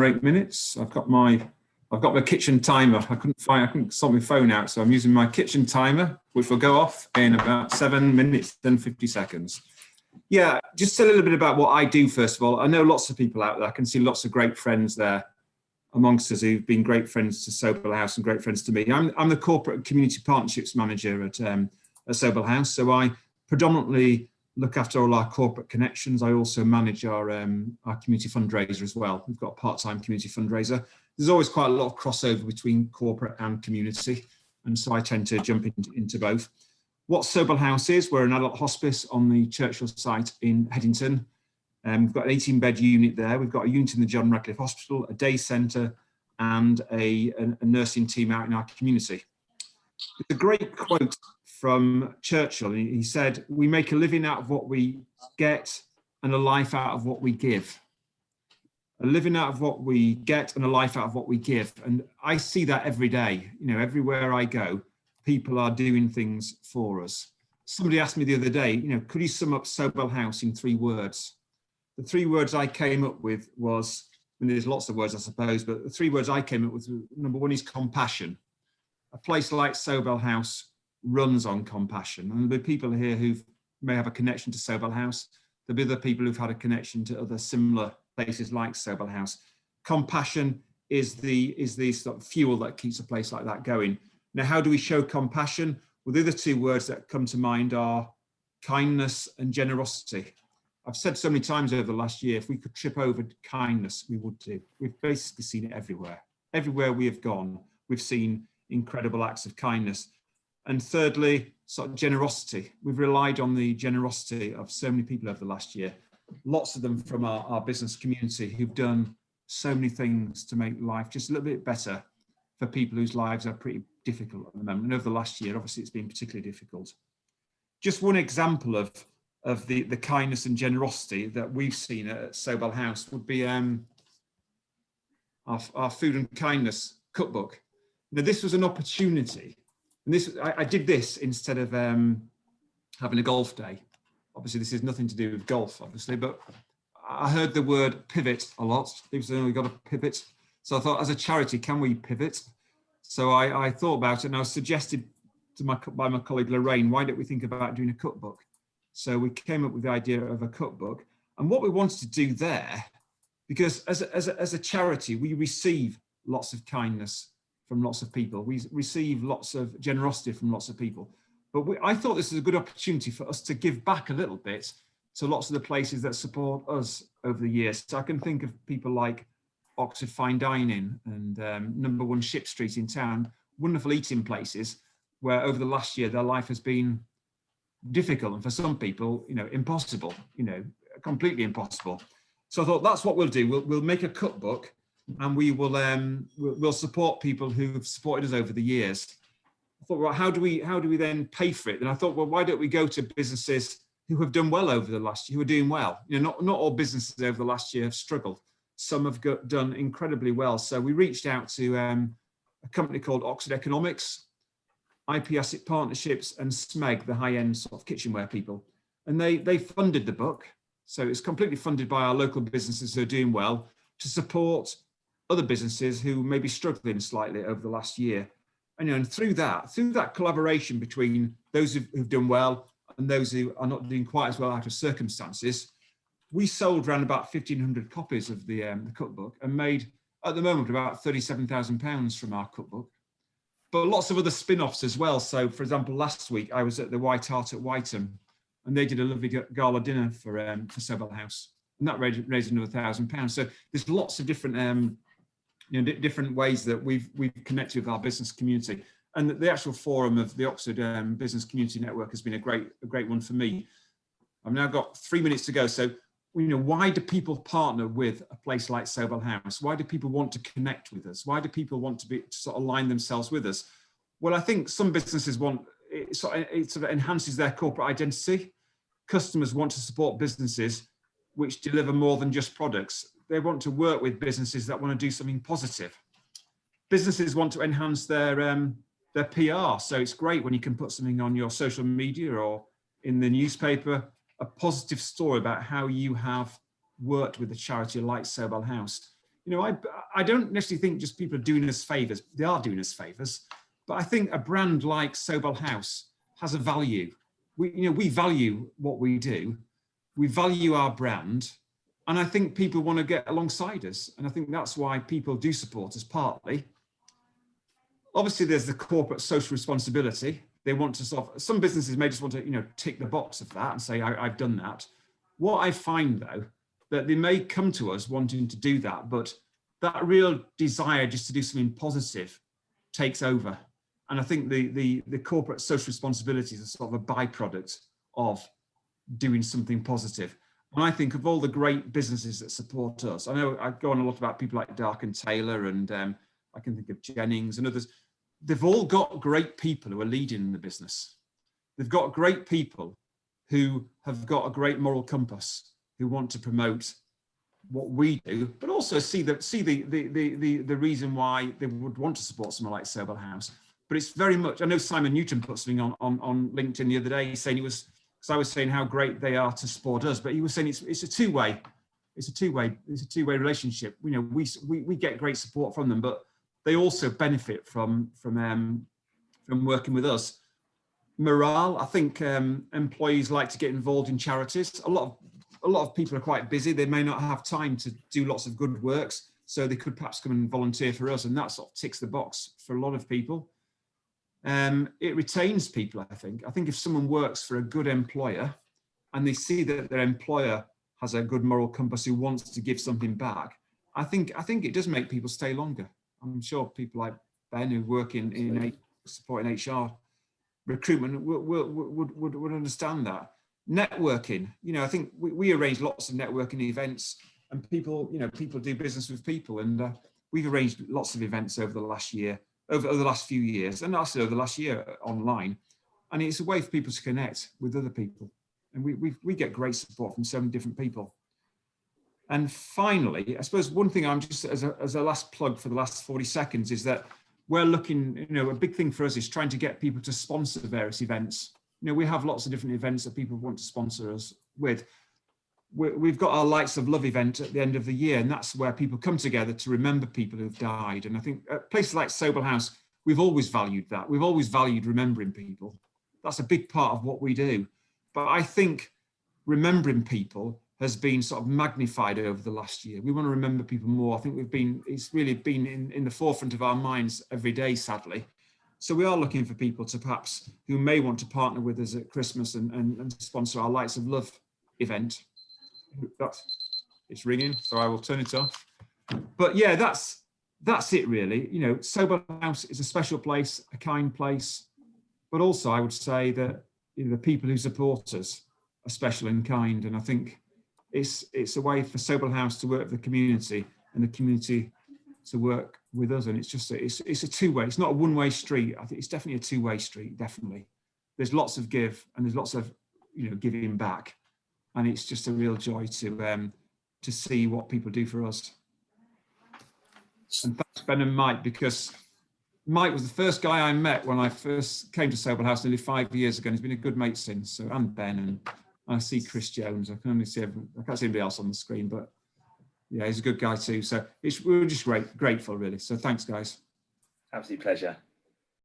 8 minutes. I've got my kitchen timer. I couldn't sort my phone out, so I'm using my kitchen timer, which will go off in about 7 minutes and 50 seconds. Yeah, just a little bit about what I do. First of all, I know lots of people out there. I can see lots of great friends there amongst us who've been great friends to Sobell House and great friends to me. I'm the corporate community partnerships manager at Sobell House, so I predominantly look after all our corporate connections. I also manage our community fundraiser as well. We've got a part-time community fundraiser. There's always quite a lot of crossover between corporate and community, and so I tend to jump into both. What Sobell House is, we're an adult hospice on the Churchill site in Headington. We've got an 18-bed unit there. We've got a unit in the John Radcliffe Hospital, a day centre, and a nursing team out in our community. It's a great quote from Churchill. He said, "We make a living out of what we get and a life out of what we give." A living out of what we get and a life out of what we give. And I see that every day. You know, everywhere I go, people are doing things for us. Somebody asked me the other day, you know, could you sum up Sobell House in 3 words? The 3 words I came up with was, and there's lots of words, I suppose, but the 3 words I came up with, number 1 is compassion. A place like Sobell House runs on compassion. And there'll be people here who may have a connection to Sobell House. There'll be other people who've had a connection to other similar places like Sobell House. Compassion is the sort of fuel that keeps a place like that going. Now, how do we show compassion? Well, the other 2 words that come to mind are kindness and generosity. I've said so many times over the last year, if we could trip over kindness, we would do. We've basically seen it everywhere. Everywhere we have gone, we've seen incredible acts of kindness. And thirdly, sort of generosity. We've relied on the generosity of so many people over the last year. Lots of them from our business community who've done so many things to make life just a little bit better for people whose lives are pretty difficult at the moment. And over the last year, obviously, it's been particularly difficult. Just one example of the kindness and generosity that we've seen at Sobell House would be our food and kindness cookbook. Now, this was an opportunity, and I did this instead of having a golf day. Obviously, this has nothing to do with golf, obviously, but I heard the word pivot a lot. People say, oh, we've got to pivot. So I thought, as a charity, can we pivot? So I thought about it, and I was suggested by my colleague Lorraine, why don't we think about doing a cookbook? So we came up with the idea of a cookbook. And what we wanted to do there, because as a charity, we receive lots of kindness from lots of people. We receive lots of generosity from lots of people. But I thought this was a good opportunity for us to give back a little bit to lots of the places that support us over the years. So I can think of people like Oxford Fine Dining and number 1 Ship Street in town, wonderful eating places where over the last year their life has been difficult, and for some people, you know, impossible, you know, completely impossible. So I thought that's what we'll do. We'll make a cookbook, and we'll support people who've supported us over the years. I thought, well, how do we then pay for it? And I thought, well, why don't we go to businesses who have done well over the last year, who are doing well? You know, not all businesses over the last year have struggled. Some have done incredibly well. So we reached out to a company called Oxford Economics, IP Asset Partnerships, and SMEG, the high-end sort of kitchenware people. And they funded the book. So it's completely funded by our local businesses who are doing well to support other businesses who may be struggling slightly over the last year. And, you know, and through that collaboration between those who've done well and those who are not doing quite as well out of circumstances, we sold around about 1,500 copies of the cookbook and made, at the moment, about £37,000 from our cookbook. But lots of other spin-offs as well. So, for example, last week I was at the White Hart at Whiteham, and they did a lovely gala dinner for Sobell House, and that raised another £1,000. So there's lots of different different ways that we've connected with our business community. And the actual forum of the Oxford Business Community Network has been a great one for me. I've now got 3 minutes to go. So, you know, why do people partner with a place like Sobell House? Why do people want to connect with us? Why do people want to sort of align themselves with us? Well, I think some businesses it sort of enhances their corporate identity. Customers want to support businesses which deliver more than just products. They want to work with businesses that want to do something positive. Businesses want to enhance their PR. So it's great when you can put something on your social media or in the newspaper, a positive story about how you have worked with a charity like Sobell House. You know, I don't necessarily think just people are doing us favours. They are doing us favours, but I think a brand like Sobell House has a value. We value what we do. We value our brand. And I think people want to get alongside us. And I think that's why people do support us partly. Obviously, there's the corporate social responsibility. They want to some businesses may just want to, tick the box of that and say, I've done that. What I find though, that they may come to us wanting to do that, but that real desire just to do something positive takes over. And I think the corporate social responsibility is a sort of a byproduct of doing something positive. When I think of all the great businesses that support us, I know I go on a lot about people like Dark and Taylor, and I can think of Jennings and others. They've all got great people who are leading the business. They've got great people who have got a great moral compass, who want to promote what we do, but also see the reason why they would want to support someone like Sobell House. But it's very much, I know Simon Newton put something on LinkedIn the other day saying because I was saying how great they are to support us, but he was saying it's a two-way relationship. We get great support from them, but they also benefit from working with us. Morale, I think employees like to get involved in charities. A lot of people are quite busy. They may not have time to do lots of good works, so they could perhaps come and volunteer for us, and that sort of ticks the box for a lot of people. It retains people, I think. I think if someone works for a good employer and they see that their employer has a good moral compass who wants to give something back, I think it does make people stay longer. I'm sure people like Ben who work in supporting HR recruitment would understand that. Networking, I think we arrange lots of networking events, and people do business with people, and we've arranged lots of events over the last year, over the last few years, and also over the last year online, and it's a way for people to connect with other people, and we get great support from so many different people. And finally, I suppose one thing I'm just as a last plug for the last 40 seconds is that we're looking, a big thing for us is trying to get people to sponsor various events. We have lots of different events that people want to sponsor us with. We've got our Lights of Love event at the end of the year, and that's where people come together to remember people who've died. And I think at places like Sobell House, we've always valued that. We've always valued remembering people. That's a big part of what we do. But I think remembering people has been sort of magnified over the last year. We want to remember people more. I think it's really been in the forefront of our minds every day, sadly. So we are looking for people to perhaps who may want to partner with us at Christmas and sponsor our Lights of Love event. It's ringing, so I will turn it off. But yeah, that's it really. Sobell House is a special place, a kind place, but also I would say that the people who support us are special and kind, and I think it's a way for Sobell House to work with the community and the community to work with us, and it's a two-way. It's not a one-way street. I think it's definitely a two-way street. Definitely, there's lots of give and there's lots of giving back, and it's just a real joy to see what people do for us. And thanks Ben and Mike, because Mike was the first guy I met when I first came to Sobell House nearly 5 years ago, and he's been a good mate since. So and Ben, and I see Chris Jones. I can't see anybody else on the screen, but yeah, he's a good guy too. So we're just grateful really. So thanks guys. Absolute pleasure.